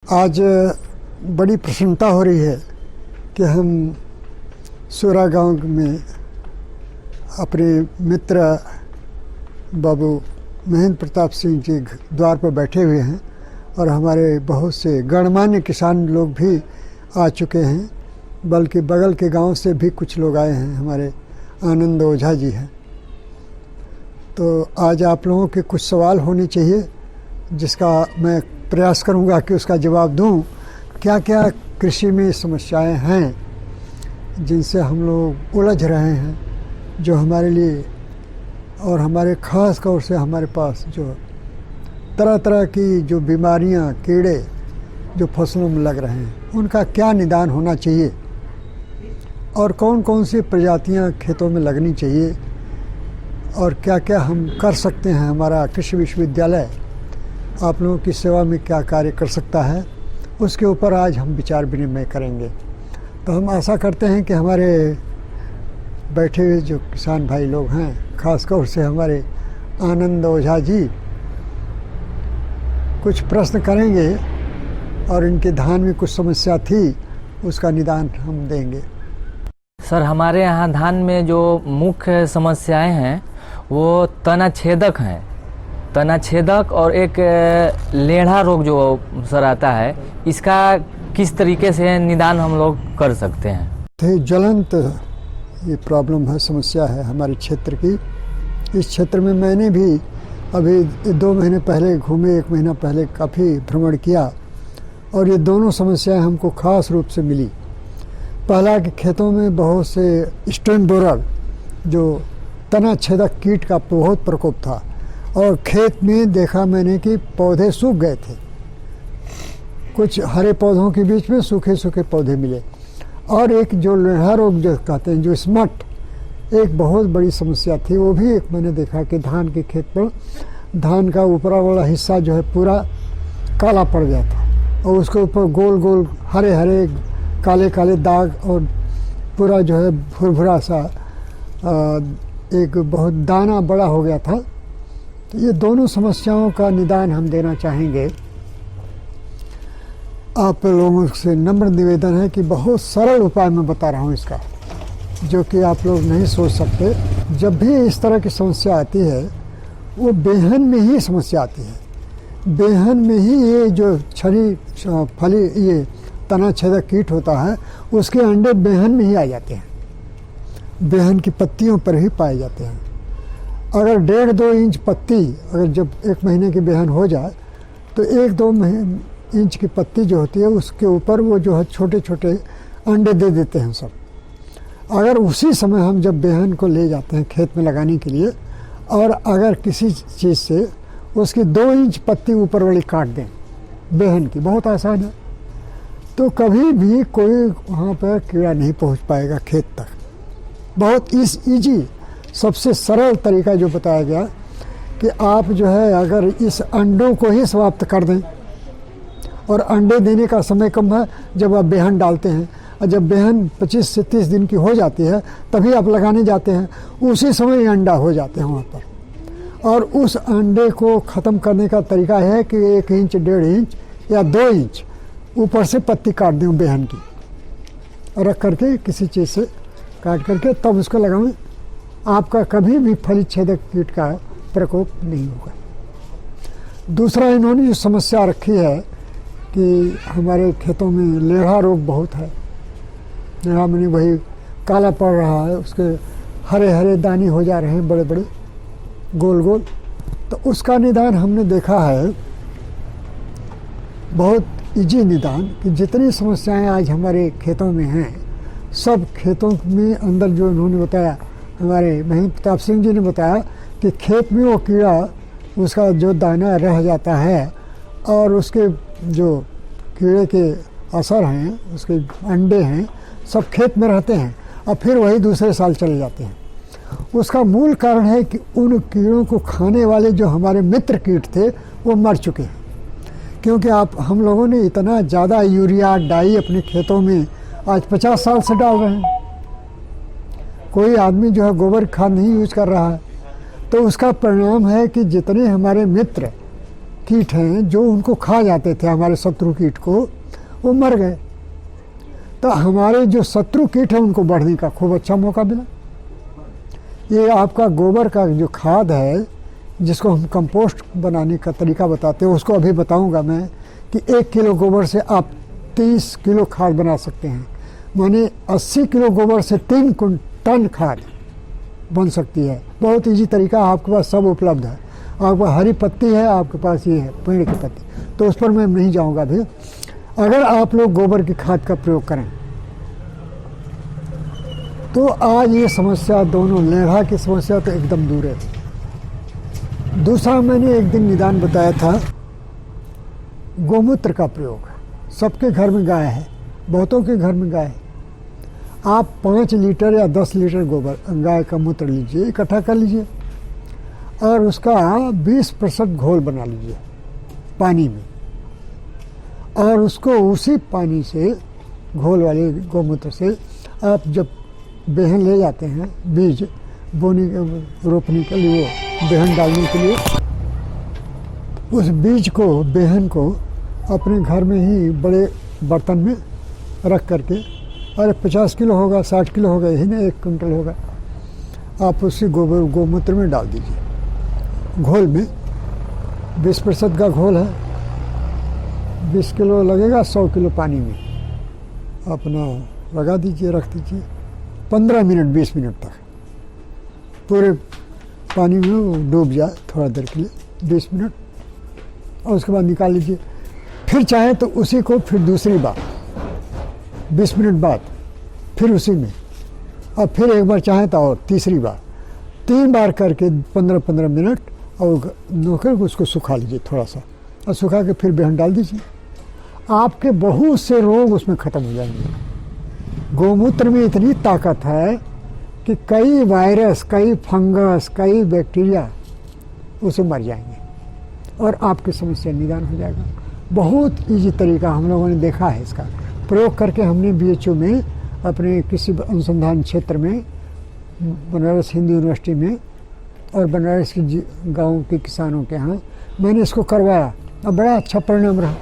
आज बड़ी प्रसन्नता हो रही है कि हम सूरा गांव में अपने मित्र बाबू महेंद्र प्रताप सिंह जी द्वार पर बैठे हुए हैं और हमारे बहुत से गणमान्य किसान लोग भी आ चुके हैं, बल्कि बगल के गांव से भी कुछ लोग आए हैं। हमारे आनंद ओझा जी हैं। तो आज आप लोगों के कुछ सवाल होने चाहिए जिसका मैं प्रयास करूंगा कि उसका जवाब दूं। क्या क्या कृषि में समस्याएं हैं जिनसे हम लोग उलझ रहे हैं, जो हमारे लिए और हमारे ख़ास तौर से हमारे पास जो तरह तरह की जो बीमारियां, कीड़े जो फसलों में लग रहे हैं, उनका क्या निदान होना चाहिए और कौन कौन सी प्रजातियां खेतों में लगनी चाहिए और क्या क्या हम कर सकते हैं। हमारा कृषि विश्वविद्यालय आप लोगों की सेवा में क्या कार्य कर सकता है, उसके ऊपर आज हम विचार विनिमय करेंगे। तो हम आशा करते हैं कि हमारे बैठे हुए जो किसान भाई लोग हैं, खासतौर से हमारे आनंद ओझा जी, कुछ प्रश्न करेंगे और इनके धान में कुछ समस्या थी, उसका निदान हम देंगे। सर, हमारे यहाँ धान में जो मुख्य समस्याएं हैं वो तना छेदक हैं। तना छेदक और एक लेढ़ा रोग जो सर आता है, इसका किस तरीके से निदान हम लोग कर सकते हैं? ज्वलंत ये प्रॉब्लम है, समस्या है हमारे क्षेत्र की। इस क्षेत्र में मैंने भी अभी 2 महीने पहले घूमे, 1 महीना पहले काफ़ी भ्रमण किया और ये दोनों समस्याएं हमको खास रूप से मिली। पहला कि खेतों में बहुत से स्टेम बोरर जो तना छेदक कीट का बहुत प्रकोप था और खेत में देखा मैंने कि पौधे सूख गए थे। कुछ हरे पौधों के बीच में सूखे सूखे पौधे मिले। और एक जो लेढ़ा रोग जो कहते हैं, जो स्मट, एक बहुत बड़ी समस्या थी। वो भी एक मैंने देखा कि धान के खेत पर धान का ऊपरा वाला हिस्सा जो है पूरा काला पड़ गया था और उसके ऊपर गोल गोल हरे हरे काले काले दाग और पूरा जो है भुरभुरा सा एक बहुत दाना बड़ा हो गया था। तो ये दोनों समस्याओं का निदान हम देना चाहेंगे। आप लोगों से नम्र निवेदन है कि बहुत सरल उपाय मैं बता रहा हूँ इसका, जो कि आप लोग नहीं सोच सकते। जब भी इस तरह की समस्या आती है, वो बेहन में ही समस्या आती है। बेहन में ही ये जो छरी फली ये तना छेदक कीट होता है, उसके अंडे बेहन में ही आ जाते हैं। बेहन की पत्तियों पर ही पाए जाते हैं। अगर 1.5-2 इंच पत्ती, अगर जब 1 महीने की बेहन हो जाए तो 1-2 इंच की पत्ती जो होती है उसके ऊपर वो जो है छोटे छोटे अंडे दे देते हैं सब। अगर उसी समय हम जब बेहन को ले जाते हैं खेत में लगाने के लिए और अगर किसी चीज़ से उसकी 2 इंच पत्ती ऊपर वाली काट दें बेहन की, बहुत आसान है, तो कभी भी कोई वहाँ पर कीड़ा नहीं पहुँच पाएगा खेत तक। बहुत ईजी सबसे सरल तरीका जो बताया गया कि आप जो है अगर इस अंडों को ही समाप्त कर दें, और अंडे देने का समय कम है जब आप बेहन डालते हैं, और जब बेहन 25 से 30 दिन की हो जाती है तभी आप लगाने जाते हैं, उसी समय अंडा हो जाते हैं वहाँ पर। और उस अंडे को ख़त्म करने का तरीका है कि 1 इंच, 1.5 इंच या 2 इंच ऊपर से पत्ती काट दें बेहन की, रख करके किसी चीज़ से काट करके तब उसको लगाएं। आपका कभी भी फली छेदक कीट का प्रकोप नहीं होगा। दूसरा, इन्होंने जो समस्या रखी है कि हमारे खेतों में लेढ़ा रोग बहुत है। लेढ़ा मैंने वही काला पड़ रहा है, उसके हरे हरे दाने हो जा रहे हैं, बड़े बड़े गोल गोल। तो उसका निदान हमने देखा है बहुत इजी निदान, कि जितनी समस्याएं आज हमारे खेतों में हैं, सब खेतों में अंदर जो उन्होंने बताया, हमारे महेंद्र प्रताप सिंह जी ने बताया कि खेत में वो कीड़ा, उसका जो दाना रह जाता है और उसके जो कीड़े के असर हैं, उसके अंडे हैं, सब खेत में रहते हैं और फिर वही दूसरे साल चले जाते हैं। उसका मूल कारण है कि उन कीड़ों को खाने वाले जो हमारे मित्र कीट थे वो मर चुके हैं। क्योंकि हम लोगों ने इतना ज़्यादा यूरिया डाई अपने खेतों में आज 50 साल से डाल रहे हैं। कोई आदमी जो है गोबर खाद नहीं यूज कर रहा है, तो उसका परिणाम है कि जितने हमारे मित्र कीट हैं जो उनको खा जाते थे, हमारे शत्रु कीट को, वो मर गए। तो हमारे जो शत्रु कीट हैं उनको बढ़ने का खूब अच्छा मौका मिला। ये आपका गोबर का जो खाद है, जिसको हम कंपोस्ट बनाने का तरीका बताते हैं, उसको अभी बताऊंगा मैं कि 1 किलो गोबर से आप 30 किलो खाद बना सकते हैं। माने 80 किलो गोबर से 3 टन खाद बन सकती है। बहुत इजी तरीका, आपके पास सब उपलब्ध है। आपके पास हरी पत्ती है, आपके पास ये है पेड़ की पत्ती, तो उस पर मैं नहीं जाऊंगा अभी। अगर आप लोग गोबर की खाद का प्रयोग करें तो आज ये समस्या, दोनों लेढ़ा की समस्या तो एकदम दूर है। दूसरा, मैंने एक दिन निदान बताया था गोमूत्र का प्रयोग। सबके घर में गाय है, बहुतों के घर में गाय है। आप 5 लीटर या 10 लीटर गोबर गाय का मूत्र लीजिए, इकट्ठा कर लीजिए और उसका 20% घोल बना लीजिए पानी में, और उसको उसी पानी से, घोल वाले गोमूत्र से, आप जब बेहन ले जाते हैं बीज बोने के, रोपने के लिए, वो बेहन डालने के लिए, उस बीज को, बेहन को अपने घर में ही बड़े बर्तन में रख करके, अरे 50 किलो होगा, 60 किलो होगा, यही ना 1 कुंटल होगा, आप उसी गोमूत्र में डाल दीजिए। घोल में 20% का घोल है, 20 किलो लगेगा 100 किलो पानी में, अपना लगा दीजिए, रख दीजिए 15 मिनट 20 मिनट तक, पूरे पानी में वो डूब जाए थोड़ा देर के लिए, 20 मिनट, और उसके बाद निकाल लीजिए। फिर चाहे तो उसी को फिर दूसरी बार 20 मिनट बाद फिर उसी में, और फिर एक बार चाहे तो और तीसरी बार, 3 बार करके 15-15 मिनट, और नोकर उसको सुखा लीजिए थोड़ा सा, और सुखा के फिर बेहन डाल दीजिए। आपके बहुत से रोग उसमें ख़त्म हो जाएंगे। गोमूत्र में इतनी ताकत है कि कई वायरस, कई फंगस, कई बैक्टीरिया उसे मर जाएंगे और आपकी समस्या निदान हो जाएगा। बहुत इजी तरीका हम लोगों ने देखा है इसका प्रयोग करके। हमने BHU में, अपने किसी अनुसंधान क्षेत्र में, बनारस हिंदू यूनिवर्सिटी में और बनारस के गाँव के किसानों के यहाँ मैंने इसको करवाया और बड़ा अच्छा परिणाम रहा।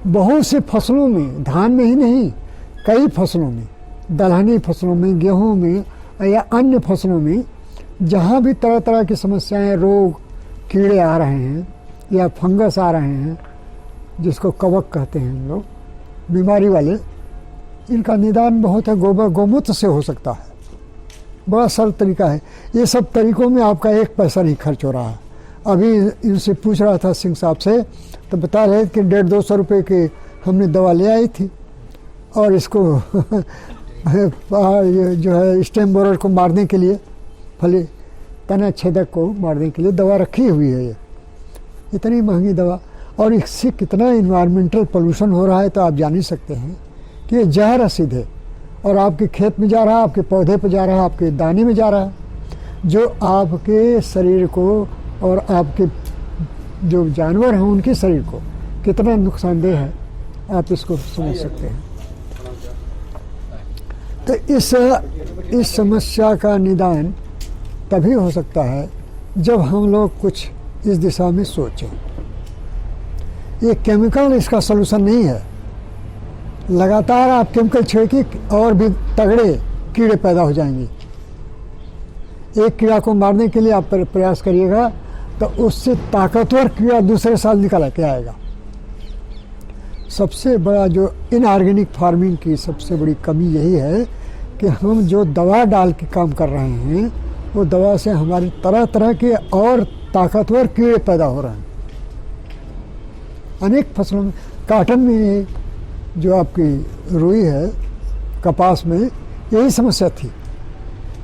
बहुत से फसलों में, धान में ही नहीं, कई फसलों में, दलहनी फसलों में, गेहूं में या अन्य फसलों में, जहाँ भी तरह तरह की समस्याएं, रोग, कीड़े आ रहे हैं या फंगस आ रहे हैं, जिसको कवक कहते हैं हम लोग, बीमारी वाले, इनका निदान बहुत है, गोमूत्र से हो सकता है। बड़ा सरल तरीका है। ये सब तरीकों में आपका 1 पैसा नहीं खर्च हो रहा है। अभी इनसे पूछ रहा था सिंह साहब से, तो बता रहे कि 150-200 रुपये की हमने दवा ले आई थी, और इसको जो है स्टेम बोरर को मारने के लिए, फली तना छेदक को मारने के लिए दवा रखी हुई है। ये इतनी महंगी दवा, और इससे कितना इन्वायरमेंटल पोल्यूशन हो रहा है, तो आप जान ही सकते हैं कि ये जहर है सीधे, और आपके खेत में जा रहा है, आपके पौधे पे जा रहा है, आपके दाने में जा रहा है, जो आपके शरीर को और आपके जो जानवर हैं उनके शरीर को कितना नुकसानदेह है, आप इसको समझ सकते हैं। तो इस समस्या का निदान तभी हो सकता है जब हम लोग कुछ इस दिशा में सोचें। ये केमिकल इसका सलूशन नहीं है। लगातार आप केमिकल छिड़की और भी तगड़े कीड़े पैदा हो जाएंगे। एक कीड़ा को मारने के लिए आप प्रयास करिएगा तो उससे ताकतवर कीड़ा दूसरे साल निकल के आएगा। सबसे बड़ा जो इनऑर्गेनिक फार्मिंग की सबसे बड़ी कमी यही है कि हम जो दवा डाल के काम कर रहे हैं, वो दवा से हमारे तरह तरह के और ताकतवर कीड़े पैदा हो रहे हैं। अनेक फसलों में, काटन में जो आपकी रुई है, कपास में यही समस्या थी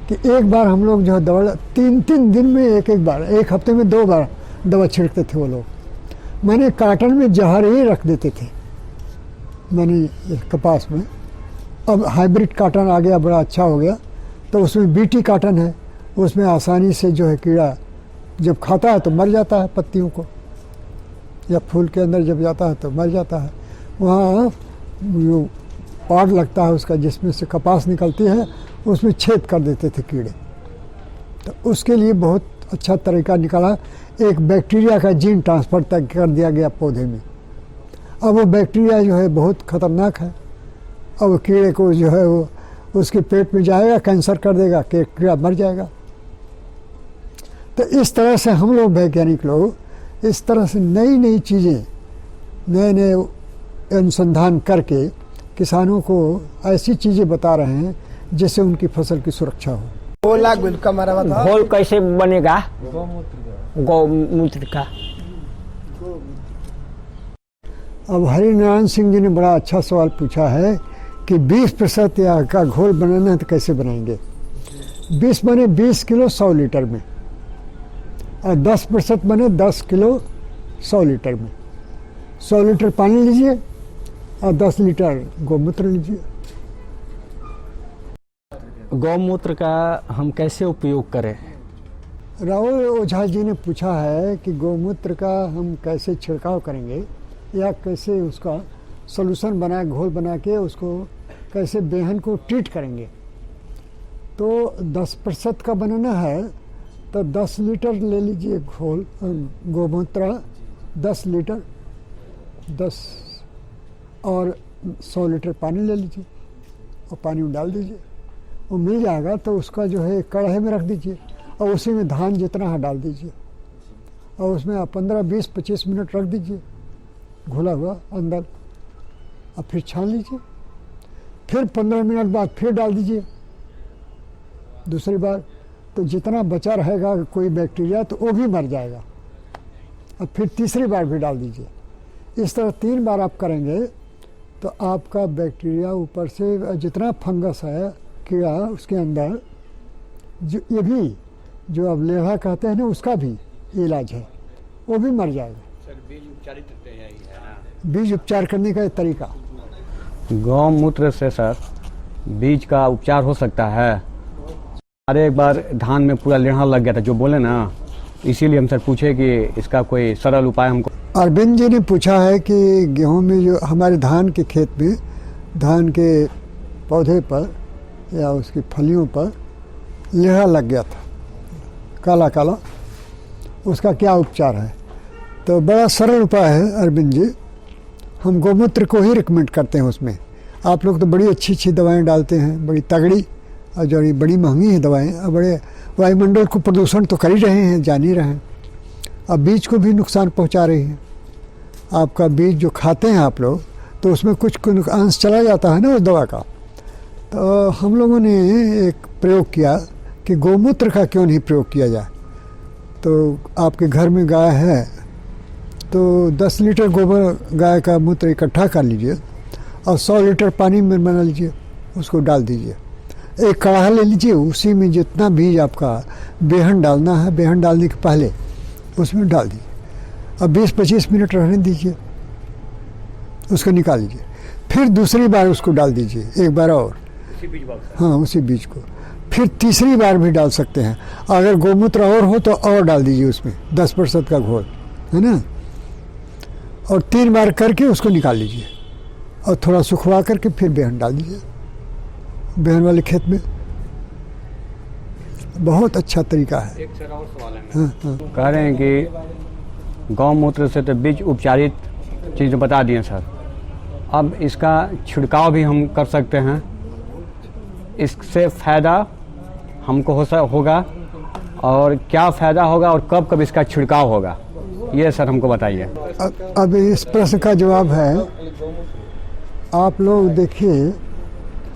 कि एक बार हम लोग जो है दवा 3-3 दिन में एक बार, एक हफ्ते में 2 बार दवा छिड़कते थे वो लोग। मैंने काटन में जहर ही रख देते थे मैंने कपास में। अब हाइब्रिड काटन आ गया, बड़ा अच्छा हो गया, तो उसमें BT काटन है, उसमें आसानी से जो है कीड़ा जब खाता है तो मर जाता है, पत्तियों को या फूल के अंदर जब जाता है तो मर जाता है। वहाँ जो पार्ट लगता है उसका, जिसमें से कपास निकलती है, उसमें छेद कर देते थे कीड़े। तो उसके लिए बहुत अच्छा तरीका निकाला, एक बैक्टीरिया का जीन ट्रांसफ़र तक कर दिया गया पौधे में। अब वो बैक्टीरिया जो है बहुत ख़तरनाक है, अब कीड़े को जो है वो उसके पेट में जाएगा, कैंसर कर देगा, कीड़ा मर जाएगा। तो इस तरह से हम लोग वैज्ञानिक लोग इस तरह से नई नई चीज़ें, नए नए अनुसंधान करके किसानों को ऐसी चीज़ें बता रहे हैं जिससे उनकी फसल की सुरक्षा हो। घोल कैसे बनेगा? गौमूत्र का। अब हरिनारायण सिंह जी ने बड़ा अच्छा सवाल पूछा है कि 20% का घोल बनाना है तो कैसे बनाएंगे। 20 बने 20 किलो 100 लीटर में, और 10% बने 10 किलो 100 लीटर में। 100 लीटर पानी लीजिए और 10 लीटर गौमूत्र लीजिए। गौमूत्र का हम कैसे उपयोग करें? राहुल ओझा जी ने पूछा है कि गौमूत्र का हम कैसे छिड़काव करेंगे या कैसे उसका सॉल्यूशन बना, घोल बना के उसको कैसे बेहन को ट्रीट करेंगे। तो 10% का बनाना है तो 10 लीटर ले लीजिए घोल गौमूत्र, 10 लीटर 10 और 100 लीटर पानी ले लीजिए और पानी में डाल दीजिए। वो मिल जाएगा तो उसका जो है कढ़ाई में रख दीजिए और उसी में धान जितना है डाल दीजिए और उसमें आप 15, 20, 25 मिनट रख दीजिए घुला हुआ अंदर, और फिर छान लीजिए। फिर 15 मिनट बाद फिर डाल दीजिए दूसरी बार, तो जितना बचा रहेगा कोई बैक्टीरिया तो वो भी मर जाएगा। और फिर तीसरी बार भी डाल दीजिए। इस तरह 3 बार आप करेंगे तो आपका बैक्टीरिया ऊपर से जितना फंगस है, कीड़ा उसके अंदर, जो ये भी जो अब लेढ़ा कहते हैं ना, उसका भी इलाज है, वो भी मर जाएगा। सर बीज उपचारित है ना? बीज उपचार करने का एक तरीका। गौमूत्र से सर बीज का उपचार हो सकता है? अरे एक बार धान में पूरा लेढ़ा लग गया था जो बोले ना, इसीलिए हम सर पूछे कि इसका कोई सरल उपाय हमको। अरविंद जी ने पूछा है कि गेहूं में जो हमारे धान के खेत में धान के पौधे पर या उसकी फलियों पर लेढ़ा लग गया था, काला काला, उसका क्या उपचार है। तो बड़ा सरल उपाय है अरविंद जी, हम गौमूत्र को ही रिकमेंड करते हैं उसमें। आप लोग तो बड़ी अच्छी अच्छी दवाएं डालते हैं, बड़ी तगड़ी, और जो बड़ी महंगी हैं दवाएं, और बड़े वायुमंडल को प्रदूषण तो कर ही रहे हैं, जान ही रहे हैं, अब बीज को भी नुकसान पहुंचा रही हैं। आपका बीज जो खाते हैं आप लोग तो उसमें कुछ अंश चला जाता है ना उस दवा का। तो हम लोगों ने एक प्रयोग किया कि गौमूत्र का क्यों नहीं प्रयोग किया जाए। तो आपके घर में गाय है तो 10 लीटर गोबर गाय का मूत्र इकट्ठा कर लीजिए और 100 लीटर पानी में बना लीजिए, उसको डाल दीजिए। एक कढ़ाहा ले लीजिए, उसी में जितना बीज आपका बेहन डालना है, बेहन डालने के पहले उसमें डाल दीजिए और 20-25 मिनट रहने दीजिए, उसको निकाल लीजिए। फिर दूसरी बार उसको डाल दीजिए, एक बार और, हाँ उसी बीज को। फिर तीसरी बार भी डाल सकते हैं, अगर गौमूत्र और हो तो और डाल दीजिए उसमें 10% का घोल, है ना। और 3 बार करके उसको निकाल लीजिए और थोड़ा सुखवा करके फिर बेहन डाल दीजिए बेहन वाले खेत में। बहुत अच्छा तरीका है। एक सर और सवाल है, हाँ हाँ। कह रहे हैं कि गौमूत्र से तो बीज उपचारित चीज़ बता दिए सर, अब इसका छिड़काव भी हम कर सकते हैं, इससे फ़ायदा हमको होगा और क्या फ़ायदा होगा और कब कब इसका छिड़काव होगा, ये सर हमको बताइए। अब इस प्रश्न का जवाब है, आप लोग देखिए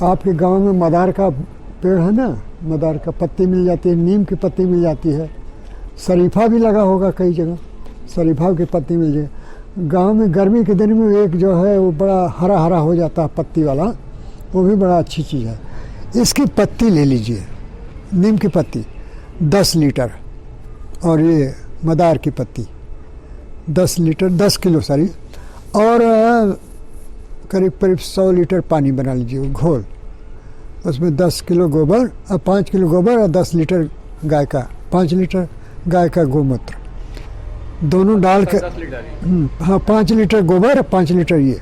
आपके गांव में मदार का पेड़ है ना, मदार का पत्ती मिल जाती है, नीम की पत्ती मिल जाती है, शरीफा भी लगा होगा कई जगह, शरीफा की पत्ती मिल जाए। गांव में गर्मी के दिन में एक जो है वो बड़ा हरा हरा हो जाता है पत्ती वाला, वो भी बड़ा अच्छी चीज़ है। इसकी पत्ती ले लीजिए, नीम की पत्ती 10 लीटर और ये मदार की पत्ती 10 लीटर 10 किलो सारी, और करीब करीब 100 लीटर पानी बना लीजिए घोल, उसमें 10 किलो गोबर और 5 किलो गोबर और 10 लीटर गाय का 5 लीटर गाय का गोमूत्र दोनों डाल के, हाँ 5 लीटर गोबर और 5 लीटर ये,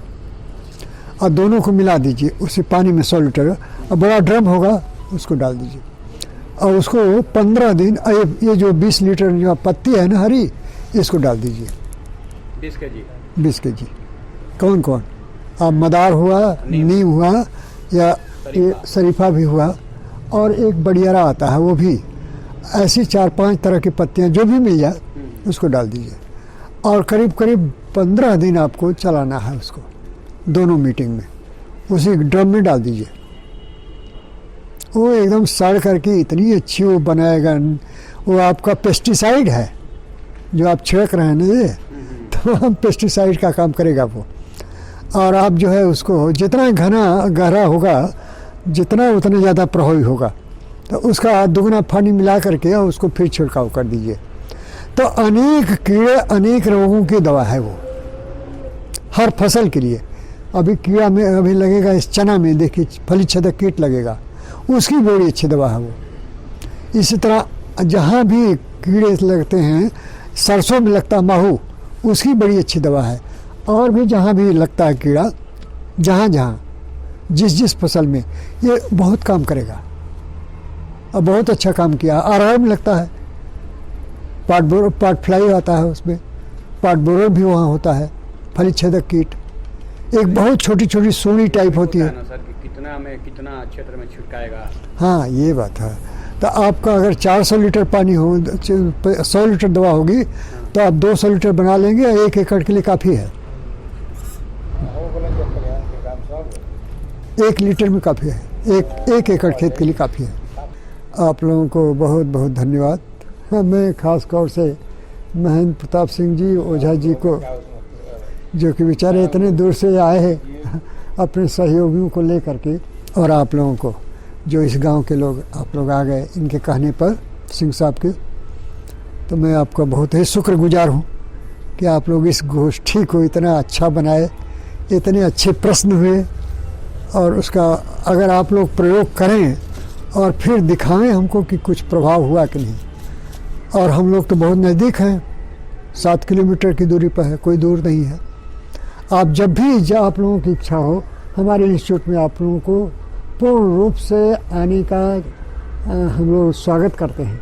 और दोनों को मिला दीजिए उसी पानी में 100 लीटर, और बड़ा ड्रम होगा उसको डाल दीजिए और उसको 15 दिन ये जो 20 लीटर जो पत्ती है ना हरी, इसको डाल दीजिए 20 kg 20 kg। कौन कौन, अब मदार हुआ, नीम हुआ, या ये शरीफा भी हुआ, और एक बड़ियारा आता है वो भी, ऐसी 4-5 तरह की पत्तियां जो भी मिल जाए उसको डाल दीजिए। और करीब करीब 15 दिन आपको चलाना है उसको, दोनों मीटिंग में उसी ड्रम में डाल दीजिए। वो एकदम सड़ करके इतनी अच्छी वो बनाएगा, वो आपका पेस्टिसाइड है जो आप छिड़क रहे हैं ना, ये तो हम पेस्टिसाइड का काम करेगा वो। और आप जो है उसको जितना घना गहरा होगा, जितना उतना ज़्यादा प्रभावी होगा, तो उसका दुगना पानी मिला करके और उसको फिर छिड़काव कर दीजिए। तो अनेक कीड़े, अनेक रोगों की दवा है वो, हर फसल के लिए। अभी कीड़ा में अभी लगेगा इस चना में, देखिए फली छेदक कीट लगेगा, उसकी बड़ी अच्छी दवा है वो। इसी तरह जहाँ भी कीड़े लगते हैं, सरसों में लगता है माहू, उसकी बड़ी अच्छी दवा है। और भी जहाँ भी लगता है कीड़ा, जहाँ जहाँ जिस जिस फसल में, ये बहुत काम करेगा और बहुत अच्छा काम किया। अरहर में लगता है, पाट फ्लाई आता है उसमें, पाट बोरर भी वहाँ होता है, फली छेदक कीट। एक बहुत छोटी छोटी सोनी टाइप होती है ना सर कि कितना में कितना क्षेत्र में छिड़काएगा। हाँ, ये बात है। तो आपका अगर 400 लीटर पानी हो, 100 लीटर दवा होगी, तो आप 200 लीटर बना लेंगे, 1 एकड़ के लिए काफ़ी है। 1 लीटर में काफ़ी है, एक एकड़ खेत के लिए काफ़ी है। आप लोगों को बहुत बहुत धन्यवाद। मैं खास तौर से महेंद्र प्रताप सिंह जी ओझा जी को, जो कि बेचारे इतने दूर से आए हैं अपने सहयोगियों को ले करके, और आप लोगों को जो इस गांव के लोग, आप लोग आ गए इनके कहने पर सिंह साहब के, तो मैं आपका बहुत ही शुक्रगुजार हूँ कि आप लोग इस गोष्ठी को इतना अच्छा बनाए, इतने अच्छे प्रश्न हुए, और उसका अगर आप लोग प्रयोग करें और फिर दिखाएं हमको कि कुछ प्रभाव हुआ कि नहीं। और हम लोग तो बहुत नज़दीक हैं, 7 किलोमीटर की दूरी पर है, कोई दूर नहीं है। आप जब भी आप लोगों की इच्छा हो, हमारे इंस्टीट्यूट में आप लोगों को पूर्ण रूप से आने का हम लोग स्वागत करते हैं।